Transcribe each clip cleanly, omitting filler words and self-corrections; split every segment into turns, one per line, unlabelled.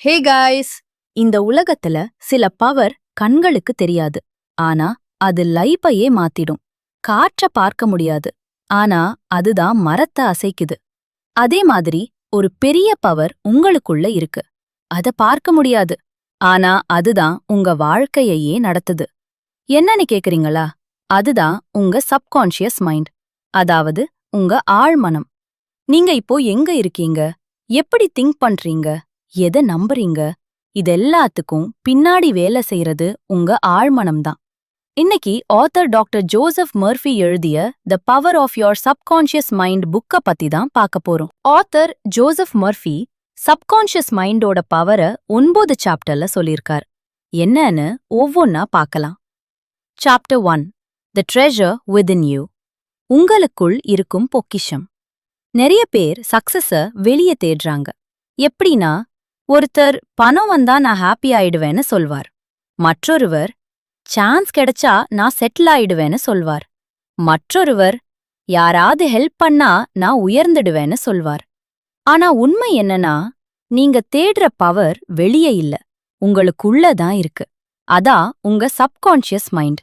Hey guys! இந்த உலகத்துல சில பவர் கண்களுக்கு தெரியாது. ஆனா அது லைஃபையே மாத்திடும். காற்ற பார்க்க முடியாது. ஆனா அதுதான் மரத்த அசைக்குது. அதே மாதிரி ஒரு பெரிய பவர் உங்களுக்குள்ள இருக்கு. அத பார்க்க முடியாது. ஆனா அதுதான் உங்க வாழ்க்கையையே நடத்துது. என்னன்னு கேக்குறீங்களா? அதுதான் உங்க சப்கான்ஷியஸ் மைண்ட். அதாவது உங்க ஆழ்மனம். நீங்க இப்போ எங்க இருக்கீங்க? எப்படி திங்க் பண்றீங்க? எதை நம்புறீங்க? இதெல்லாத்துக்கும் பின்னாடி வேலை செய்யறது உங்க ஆழ்மனம்தான். இன்னைக்கு ஆத்தர் டாக்டர் ஜோசப் மர்ஃபி எழுதிய the power of your subconscious mind புக்க பத்தி தான் பார்க்க போறோம். ஆத்தர் ஜோசப் மர்ஃபி சப்கான்ஷியஸ் மைண்டோட பவரை 9 சாப்டர்ல சொல்லியிருக்கார். என்னன்னு ஒவ்வொன்னா பார்க்கலாம். Chapter 1, the treasure within you. உங்களுக்குள் இருக்கும் பொக்கிஷம். நிறைய பேர் சக்சஸ வெளியே தேடுறாங்க. எப்படின்னா, ஒருத்தர் பணம் வந்தா நான் ஹாப்பி ஆயிடுவேன்னு சொல்வார். மற்றொருவர் சான்ஸ் கிடைச்சா நான் செட்டில் ஆயிடுவேன்னு சொல்வார். மற்றொருவர் யாராவது ஹெல்ப் பண்ணா நான் உயர்ந்துடுவேன்னு சொல்வார். ஆனா உண்மை என்னன்னா, நீங்க தேடுற பவர் வெளியே இல்ல, உங்களுக்குள்ள தான் இருக்கு. அதான் உங்க சப்கான்ஷியஸ் மைண்ட்.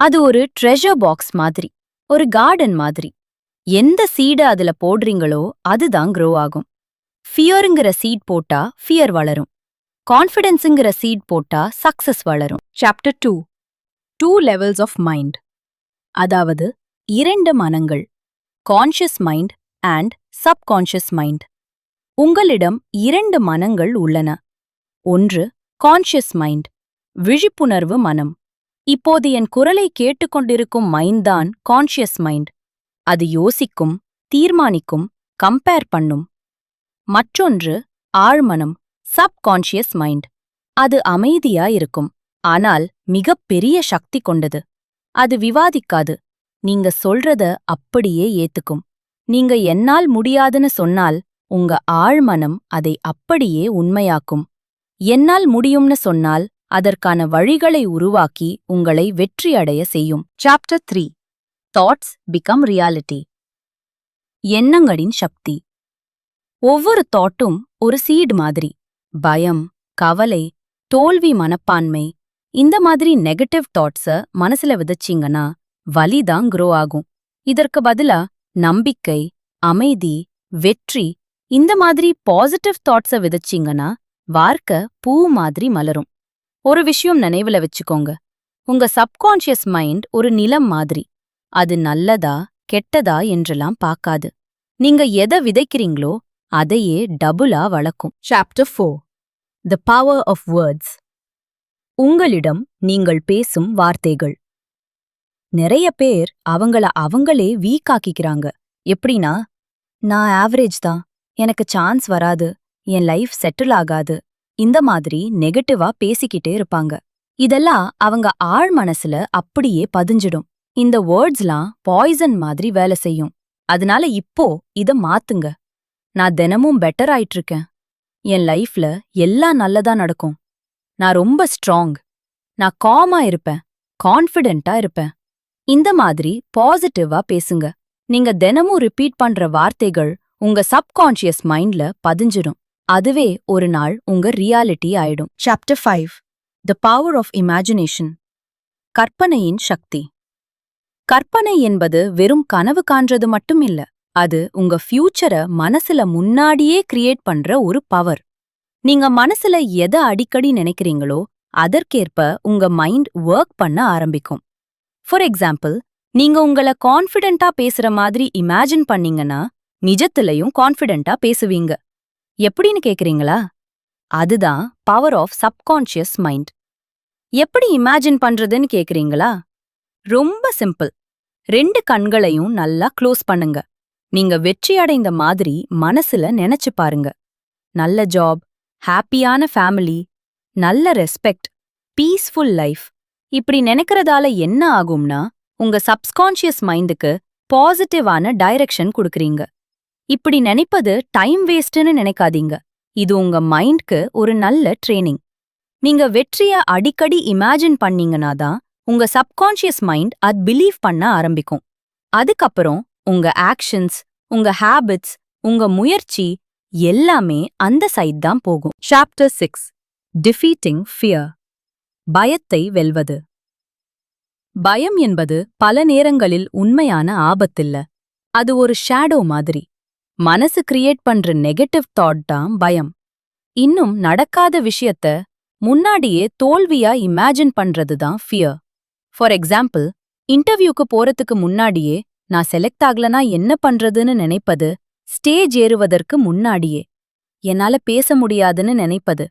அது ஒரு ட்ரெஷர் பாக்ஸ் மாதிரி, ஒரு கார்டன் மாதிரி. எந்த சீட அதுல போடுறீங்களோ அதுதான் க்ரோ ஆகும். ஃபியருங்கிற சீட் போட்டா ஃபியர் வளரும். கான்ஃபிடன்ஸுங்கிற சீட் போட்டா சக்சஸ் வளரும். Chapter 2, 2 levels of mind. அதாவது 2 மனங்கள், conscious mind and subconscious mind. உங்களிடம் 2 மனங்கள் உள்ளன. ஒன்று கான்ஷியஸ் மைண்ட், விழிப்புணர்வு மனம். இப்போது என் குரலை கேட்டுக்கொண்டிருக்கும் மைண்ட் தான் கான்ஷியஸ் மைண்ட். அது யோசிக்கும், தீர்மானிக்கும், கம்பேர் பண்ணும். மற்றொன்று ஆழ்மனம், சப்கான்ஷியஸ் மைண்ட். அது அமைதியா இருக்கும், ஆனால் மிகப்பெரிய சக்தி கொண்டது. அது விவாதிக்காது, நீங்க சொல்றத அப்படியே ஏத்துக்கும். நீங்க என்னால் முடியாதுன்னு சொன்னால் உங்க ஆழ்மனம் அதை அப்படியே உண்மையாக்கும். என்னால் முடியும்னு சொன்னால் அதற்கான வழிகளை உருவாக்கி உங்களை வெற்றியடைய செய்யும். Chapter 3, thoughts become reality. எண்ணங்களின் சக்தி. ஒவ்வொரு தாட்டும் ஒரு சீட் மாதிரி. பயம், கவலை, தோல்வி மனப்பான்மை, இந்த மாதிரி நெகட்டிவ் தாட்ஸ மனசுல விதைச்சிங்கன்னா வலிதான் க்ரோ ஆகும். இதற்கு பதிலா நம்பிக்கை, அமைதி, வெற்றி, இந்த மாதிரி பாசிட்டிவ் தாட்ஸ விதைச்சிங்கன்னா வாழ்க்கை பூ மாதிரி மலரும். ஒரு விஷயம் நினைவுல வச்சுக்கோங்க, உங்க சப்கான்ஷியஸ் மைண்ட் ஒரு நிலம் மாதிரி. அது நல்லதா கெட்டதா என்றெல்லாம் பார்க்காது. நீங்க எதை விதைக்கிறீங்களோ அதையே டபுளா வளர்க்கும். Chapter 4, the power of words. உங்களிடம் நீங்கள் பேசும் வார்த்தைகள். நிறைய பேர் அவங்களே வீக் ஆக்கிக்கிறாங்க. எப்படின்னா, நான் ஆவரேஜ் தான், எனக்கு சான்ஸ் வராது, என் லைஃப் செட்டில் ஆகாது, இந்த மாதிரி நெகட்டிவா பேசிக்கிட்டே இருப்பாங்க. இதெல்லாம் அவங்க ஆழ் மனசுல அப்படியே பதிஞ்சிடும். இந்த வேர்ட்ஸ்லாம் பாய்சன் மாதிரி வேலை செய்யும். அதனால இப்போ இத மாத்துங்க. நான் தினமும் பெட்டர் ஆயிட்டு இருக்கேன். என் லைஃப்ல எல்லாம் நல்லதா நடக்கும். நான் ரொம்ப ஸ்ட்ராங். நான் காமா இருப்பேன், கான்ஃபிடென்ட்டா இருப்பேன். இந்த மாதிரி பாசிட்டிவா பேசுங்க. நீங்க தினமும் ரிப்பீட் பண்ற வார்த்தைகள் உங்க சப்கான்ஷியஸ் மைண்ட்ல பதிஞ்சிடும். அதுவே ஒரு நாள் உங்க ரியாலிட்டி ஆயிடும். Chapter 5, the power of imagination. கற்பனையின் சக்தி. கற்பனை என்பது வெறும் கனவு காண்றது மட்டும் இல்ல. அது உங்க ஃபியூச்சரை மனசுல முன்னாடியே கிரியேட் பண்ற ஒரு பவர். நீங்க மனசுல எதை அடிக்கடி நினைக்கிறீங்களோ அதற்கேற்ப உங்க மைண்ட் ஒர்க் பண்ண ஆரம்பிக்கும். ஃபார் எக்ஸாம்பிள், நீங்க உங்கள கான்ஃபிடென்ட்டா பேசுற மாதிரி இமேஜின் பண்ணீங்கன்னா நிஜத்திலையும் கான்ஃபிடென்ட்டா பேசுவீங்க. எப்படின்னு கேக்குறீங்களா? அதுதான் பவர் ஆஃப் சப்கான்ஷியஸ் மைண்ட். எப்படி இமேஜின் பண்றதுன்னு கேக்குறீங்களா? ரொம்ப சிம்பிள். 2 கண்களையும் நல்லா க்ளோஸ் பண்ணுங்க. நீங்க வெற்றி அடைந்த மாதிரி மனசுல நினைச்சு பாருங்க. நல்ல ஜாப், ஹாப்பியான ஃபேமிலி, நல்ல ரெஸ்பெக்ட், பீஸ்ஃபுல் லைஃப். இப்படி நினைக்கிறதால என்ன ஆகும்னா, உங்க சப்கான்ஷியஸ் மைண்டுக்கு பாசிட்டிவான டைரக்ஷன் கொடுக்கறீங்க. இப்படி நினைப்பது டைம் வேஸ்ட்னு நினைக்காதீங்க. இது உங்க மைண்ட்க்கு ஒரு நல்ல ட்ரெய்னிங். நீங்க வெற்றிய அடிக்கடி இமேஜின் பண்ணீங்கன்னா தான் உங்க சப்கான்ஷியஸ் மைண்ட் அது பிலீவ் பண்ண ஆரம்பிக்கும். அதுக்கப்புறம் உங்க ஆக்ஷன்ஸ், உங்க ஹேபிட்ஸ், உங்க முயற்சி எல்லாமே அந்த சைட் தான் போகும். Chapter 6 defeating fear. பயத்தை வெல்வது. பயம் என்பது பல நேரங்களில் உண்மையான ஆபத்தில்ல. அது ஒரு ஷேடோ மாதிரி. மனசு கிரியேட் பண்ற நெகட்டிவ் தாட் தான் பயம். இன்னும் நடக்காத விஷயத்த முன்னாடியே தோல்வியா இமேஜின் பண்றது தான் ஃபியர். ஃபார் எக்ஸாம்பிள், இன்டர்வியூக்கு போறதுக்கு முன்னாடியே நான் செலக்ட் ஆகலனா என்ன பண்றதுன்னு நினைப்பது. ஸ்டேஜ் ஏறுவதற்கு முன்னாடியே என்னால பேச முடியாதுன்னு நினைப்பது.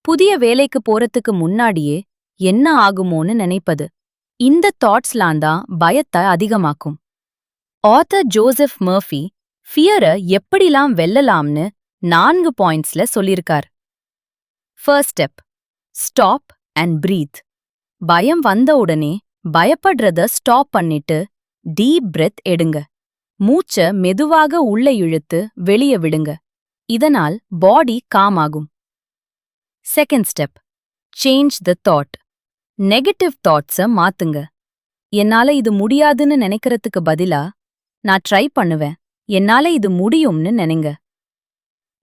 புதிய வேலைக்கு போறதுக்கு முன்னாடியே என்ன ஆகுமோன்னு நினைப்பது. இந்த தாட்ஸ்லாம் தான் பயத்தை அதிகமாக்கும். ஆத்தர் ஜோசப் மர்ஃபி ஃபியரை எப்படிலாம் வெல்லலாம்னு 4 பாயிண்ட்ஸ்ல சொல்லிருக்கார். First step, stop and breath. பயம் வந்த உடனே பயப்படுறத ஸ்டாப் பண்ணிட்டு டீப் பிரெத் எடுங்க. மூச்ச மெதுவாக உள்ள இழுத்து வெளிய விடுங்க. இதனால் பாடி காம் ஆகும். Second step, change the thought. Negative thoughts மாத்துங்க. என்னால இது முடியாதுன்னு நினைக்கிறதுக்கு பதிலா நான் ட்ரை பண்ணுவேன், என்னால இது முடியும்னு நினைங்க.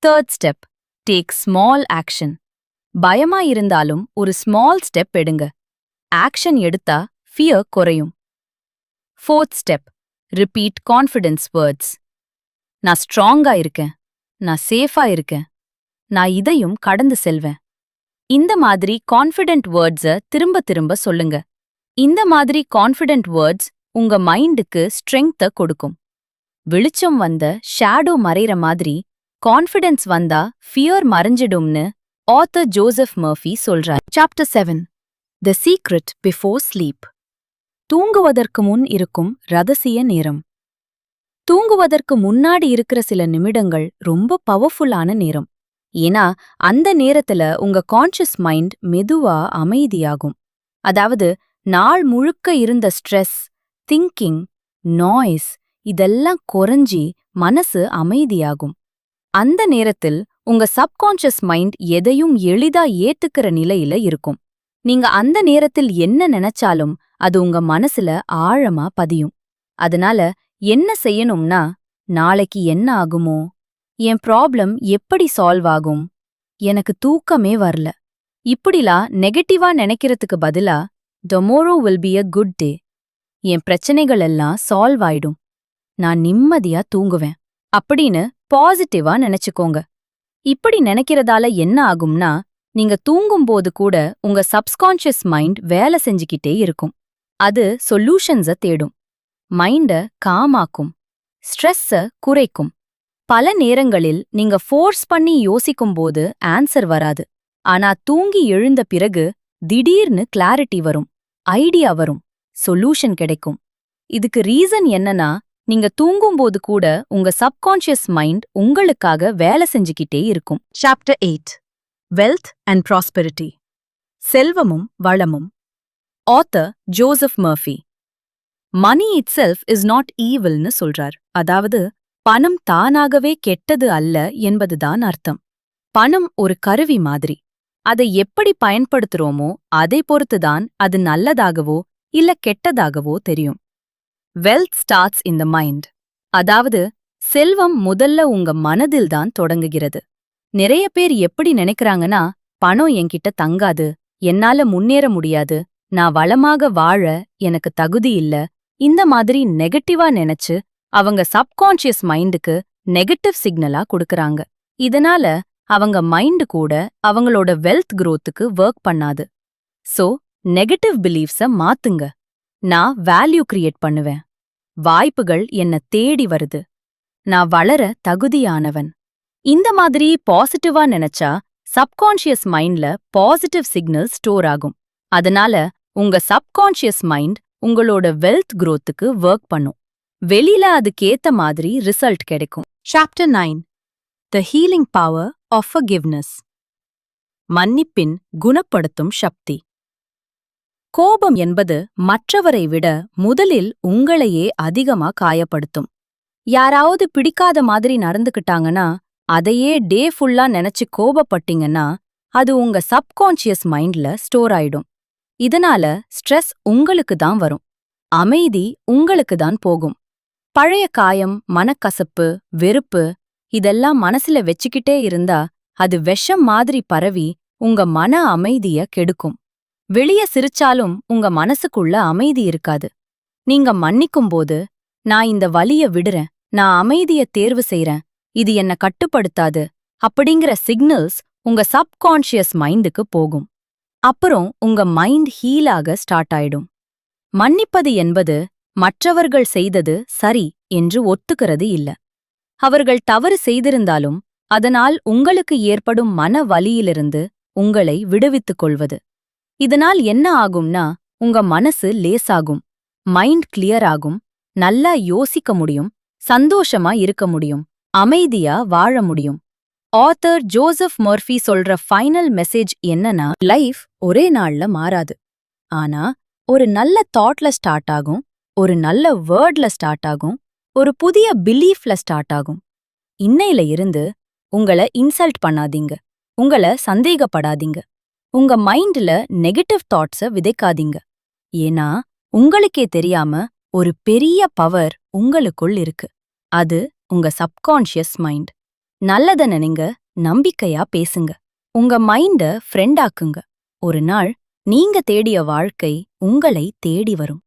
Third step, take small action. பயமா இருந்தாலும் ஒரு ஸ்மால் ஸ்டெப் எடுங்க. ஆக்ஷன் எடுத்தா ஃபியர் குறையும். Fourth step, repeat confidence words. நான் ஸ்ட்ராங்கா இருக்கேன், நான் சேஃபா இருக்கேன், நான் இதையும் கடந்து செல்வேன். இந்த மாதிரி கான்ஃபிடென்ட் வேர்ட்ஸ திரும்ப திரும்ப சொல்லுங்க. இந்த மாதிரி கான்ஃபிடென்ட் வேர்ட்ஸ் உங்க மைண்டுக்கு ஸ்ட்ரெங்த கொடுக்கும். வெளிச்சம் வந்த ஷேடோ மறைற மாதிரி கான்ஃபிடன்ஸ் வந்தா ஃபியர் மறைஞ்சிடும்னு ஆத்தர் ஜோசப் மர்ஃபி சொல்றார். சாப்டர் 7 தி சீக்ரெட் பிஃபோர் ஸ்லீப். தூங்குவதற்கு முன் இருக்கும் ரகசிய நேரம். தூங்குவதற்கு முன்னாடி இருக்கிற சில நிமிடங்கள் ரொம்ப பவர்ஃபுல்லான நேரம். ஏன்னா அந்த நேரத்துல உங்க கான்ஷியஸ் மைண்ட் மெதுவா அமைதியாகும். அதாவது நாள் முழுக்க இருந்த ஸ்ட்ரெஸ், திங்கிங், நாய்ஸ் இதெல்லாம் குறைஞ்சி மனசு அமைதியாகும். அந்த நேரத்தில் உங்க சப்கான்ஷியஸ் மைண்ட் எதையும் எளிதா ஏத்துக்கிற நிலையில இருக்கும். நீங்க அந்த நேரத்தில் என்ன நினைச்சாலும் அது உங்க மனசுல ஆழமா பதியும். அதனால என்ன செய்யணும்னா, நாளைக்கு என்ன ஆகுமோ, என் ப்ராப்ளம் எப்படி சால்வ் ஆகும், எனக்கு தூக்கமே வரல, இப்படிலாம் நெகட்டிவா நினைக்கிறதுக்கு பதிலா tomorrow will be a good day, என் பிரச்சனைகள் எல்லாம் சால்வ் ஆயிடும், நான் நிம்மதியா தூங்குவேன் அப்படின்னு பாசிட்டிவா நினைச்சுக்கோங்க. இப்படி நினைக்கிறதால என்ன ஆகும்னா, நீங்க தூங்கும்போது கூட உங்க சப்கான்ஷியஸ் மைண்ட் வேலை செஞ்சுக்கிட்டே இருக்கும். அது சொல்யூஷன்ஸ தேடும், மைண்ட காமாக்கும், ஸ்ட்ரெஸ்ஸ குறைக்கும். பல நேரங்களில் நீங்க ஃபோர்ஸ் பண்ணி யோசிக்கும்போது ஆன்சர் வராது. ஆனா தூங்கி எழுந்த பிறகு திடீர்னு கிளாரிட்டி வரும், ஐடியா வரும், சொல்யூஷன் கிடைக்கும். இதுக்கு ரீசன் என்னன்னா, நீங்க தூங்கும்போது கூட உங்க சப்கான்ஷியஸ் மைண்ட் உங்களுக்காக வேலை செஞ்சுக்கிட்டே இருக்கும். Chapter 8 wealth and prosperity. செல்வமும் வளமும். Author Joseph Murphy money itself is not ஈவில்னு சொல்றார். அதாவது பணம் தானாகவே கெட்டது அல்ல என்பதுதான் அர்த்தம். பணம் ஒரு கருவி மாதிரி. அதை எப்படி பயன்படுத்துறோமோ அதை பொறுத்துதான் அது நல்லதாகவோ இல்ல கெட்டதாகவோ தெரியும். Wealth starts in the mind. அதாவது செல்வம் முதல்ல உங்க மனதில்தான் தொடங்குகிறது. நிறைய பேர் எப்படி நினைக்கிறாங்கன்னா, பணம் என்கிட்ட தங்காது, என்னால முன்னேற முடியாது, நான் வளமாக வாழ எனக்கு தகுதி இல்ல, இந்த மாதிரி நெகட்டிவா நினைச்சு அவங்க சப்கான்ஷியஸ் மைண்டுக்கு நெகட்டிவ் சிக்னலா கொடுக்கறாங்க. இதனால அவங்க மைண்டு கூட அவங்களோட வெல்த் growthக்கு ஒர்க் பண்ணாது. சோ நெகட்டிவ் பிலீஃப்ஸ மாத்துங்க. நான் வேல்யூ கிரியேட் பண்ணுவேன், வாய்ப்புகள் என்ன தேடி வருது, நான் வளர தகுதியானவன். இந்த மாதிரி பாசிட்டிவா நினைச்சா சப்கான்ஷியஸ் மைண்ட்ல பாசிட்டிவ் சிக்னல் ஸ்டோர் ஆகும். அதனால உங்க சப்கான்ஷியஸ் மைண்ட் உங்களோட வெல்த் growthக்கு ஒர்க் பண்ணும். வெளியில அதுக்கேத்த மாதிரி ரிசல்ட் கிடைக்கும். Chapter 9 the healing power of forgiveness. மன்னிப்பின் குணப்படுத்தும் சக்தி. கோபம் என்பது மற்றவரை விட முதலில் உங்களையே அதிகமா காயப்படுத்தும். யாராவது பிடிக்காத மாதிரி நடந்துக்கிட்டாங்கன்னா, அதையே டே ஃபுல்லா நினைச்சு கோபப்பட்டீங்கன்னா, அது உங்க சப்கான்ஷியஸ் மைண்ட்ல ஸ்டோர் ஆயிடும். இதனால ஸ்ட்ரெஸ் உங்களுக்கு தான் வரும், அமைதி உங்களுக்கு தான் போகும். பழைய காயம், மனக்கசப்பு, வெறுப்பு இதெல்லாம் மனசுல வெச்சுக்கிட்டே இருந்தா அது விஷம் மாதிரி பரவி உங்க மன அமைதிய கெடுக்கும். வெளிய சிரிச்சாலும் உங்க மனசுக்குள்ள அமைதி இருக்காது. நீங்க மன்னிக்கும்போது, நான் இந்த வலிய விடுறேன், நான் அமைதிய தேர்வு செய்றேன், இது என்ன கட்டுப்படுத்தாது அப்படிங்கிற சிக்னல்ஸ் உங்க சப்கான்ஷியஸ் மைண்டுக்கு போகும். அப்புறம் உங்க மைண்ட் ஹீலாக ஸ்டார்ட் ஆயிடும். மன்னிப்பது என்பது மற்றவர்கள் செய்தது சரி என்று ஒத்துக்கிறது இல்ல. அவர்கள் தவறு செய்திருந்தாலும் அதனால் உங்களுக்கு ஏற்படும் மன வலியிலிருந்து உங்களை விடுவித்துக் கொள்வது. இதனால் என்ன ஆகும்னா உங்க மனசு லேசாகும், மைண்ட் கிளியர் ஆகும், நல்லா யோசிக்க முடியும், சந்தோஷமா இருக்க முடியும், அமைதியா வாழ முடியும். ஆத்தர் ஜோசப் மர்ஃபி சொல்ற ஃபைனல் மெசேஜ் என்னன்னா, லைஃப் ஒரே நாள்ல மாறாது. ஆனா ஒரு நல்ல தாட்ல ஸ்டார்ட் ஆகும், ஒரு நல்ல வேர்ட்ல ஸ்டார்ட் ஆகும், ஒரு புதிய பிலீஃப்ல ஸ்டார்ட் ஆகும். இன்னையில இருந்து உங்கள இன்சல்ட் பண்ணாதீங்க, உங்கள சந்தேகப்படாதீங்க, உங்க மைண்ட்ல நெகட்டிவ் தாட்ஸ விதைக்காதீங்க. ஏன்னா உங்களுக்கே தெரியாம ஒரு பெரிய பவர் உங்களுக்குள் இருக்கு. அது உங்க சப்கான்ஷியஸ் மைண்ட். நல்லத நினைங்க, நம்பிக்கையா பேசுங்க, உங்க மைண்ட ஃப்ரெண்டாக்குங்க. ஒரு நாள் நீங்க தேடிய வாழ்க்கை உங்களை தேடி வரும்.